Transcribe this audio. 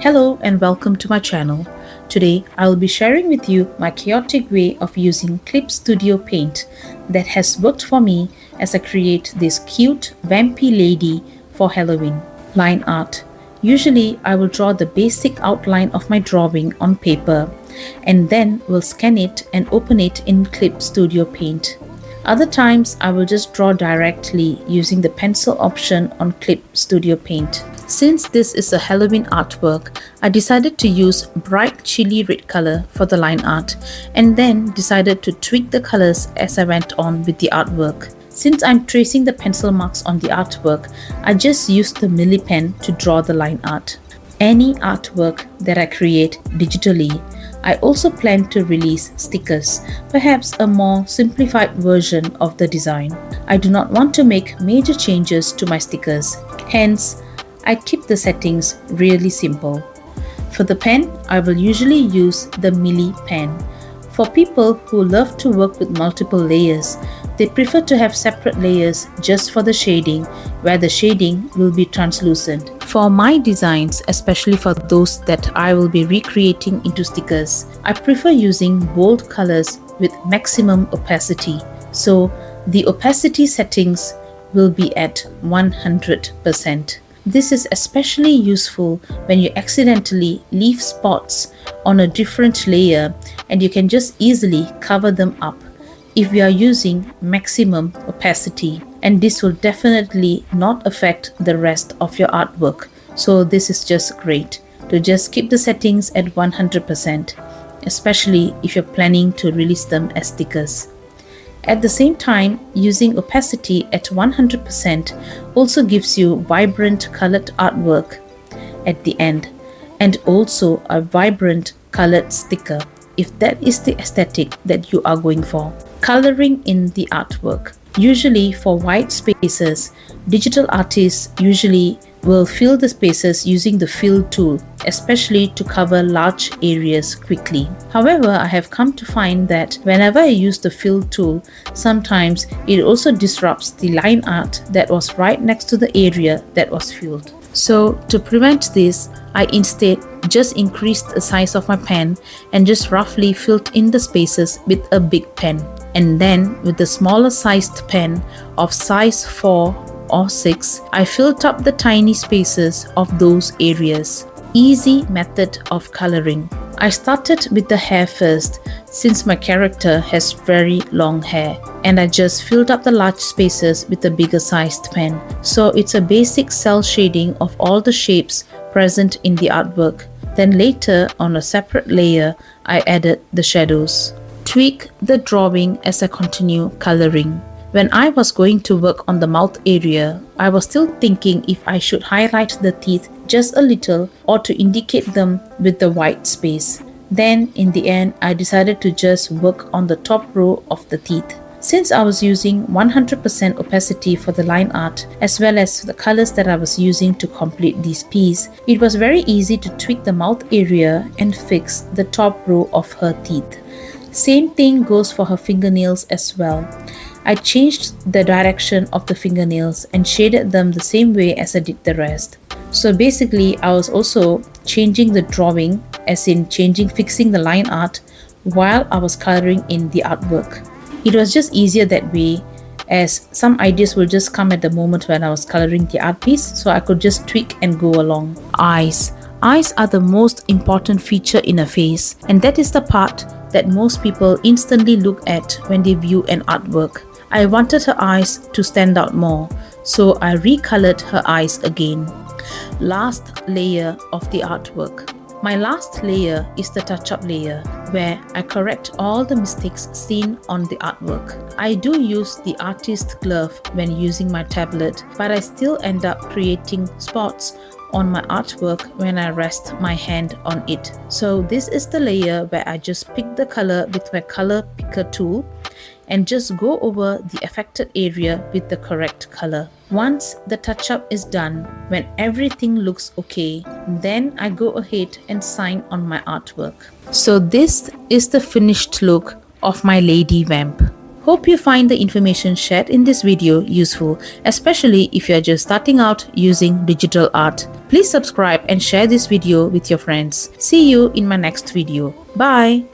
Hello and welcome to my channel. Today I will be sharing with you my chaotic way of using Clipstudio Paint that has worked for me as I create this cute vampy lady for Halloween. Line art. Usually I will draw the basic outline of my drawing on paper and then will scan it and open it in Clipstudio Paint. Other times I will just draw directly using the pencil option on Clipstudio Paint. Since this is a Halloween artwork, I decided to use bright chili red color for the line art and then decided to tweak the colors as I went on with the artwork. Since I'm tracing the pencil marks on the artwork, I just used the Milli pen to draw the line art. Any artwork that I create digitally, I also plan to release stickers, perhaps a more simplified version of the design. I do not want to make major changes to my stickers, hence I keep the settings really simple. For the pen, I will usually use the Milli pen. For people who love to work with multiple layers, they prefer to have separate layers just for the shading, where the shading will be translucent. For my designs, especially for those that I will be recreating into stickers, I prefer using bold colors with maximum opacity. So the opacity settings will be at 100%. This is especially useful when you accidentally leave spots on a different layer and you can just easily cover them up if you are using maximum opacity, and this will definitely not affect the rest of your artwork. So this is just great to just keep the settings at 100%, especially if you're planning to release them as stickers. At the same time, using opacity at 100% also gives you vibrant colored artwork at the end, and also a vibrant colored sticker if that is the aesthetic that you are going for. Coloring in the artwork. Usually for white spaces, digital artists usually will fill the spaces using the fill tool, especially to cover large areas quickly. However, I have come to find that whenever I use the fill tool, sometimes it also disrupts the line art that was right next to the area that was filled. So to prevent this, I instead just increased the size of my pen and just roughly filled in the spaces with a big pen. And then with the smaller sized pen of size 4 or 6, I filled up the tiny spaces of those areas. Easy method of coloring. I started with the hair first since my character has very long hair, and I just filled up the large spaces with a bigger sized pen. So it's a basic cell shading of all the shapes present in the artwork. Then later on a separate layer, I added the shadows. Tweak the drawing as I continue coloring. When I was going to work on the mouth area, I was still thinking if I should highlight the teeth just a little or to indicate them with the white space. Then in the end, I decided to just work on the top row of the teeth. Since I was using 100% opacity for the line art as well as the colors that I was using to complete this piece, it was very easy to tweak the mouth area and fix the top row of her teeth. Same thing goes for her fingernails as well. I changed the direction of the fingernails and shaded them the same way as I did the rest. So basically, I was also changing the drawing, as in fixing the line art while I was coloring in the artwork. It was just easier that way, as some ideas will just come at the moment when I was coloring the art piece, so I could just tweak and go along. Eyes. Eyes are the most important feature in a face, and that is the part that most people instantly look at when they view an artwork. I wanted her eyes to stand out more, so I recolored her eyes again. Last layer of the artwork. My last layer is the touch-up layer, where I correct all the mistakes seen on the artwork. I do use the artist glove when using my tablet, but I still end up creating spots on my artwork when I rest my hand on it. So this is the layer where I just pick the color with my color picker tool and just go over the affected area with the correct color. Once the touch-up is done, when everything looks okay, then I go ahead and sign on my artwork. So this is the finished look of my Lady Vamp. Hope you find the information shared in this video useful, especially if you are just starting out using digital art. Please subscribe and share this video with your friends. See you in my next video. Bye.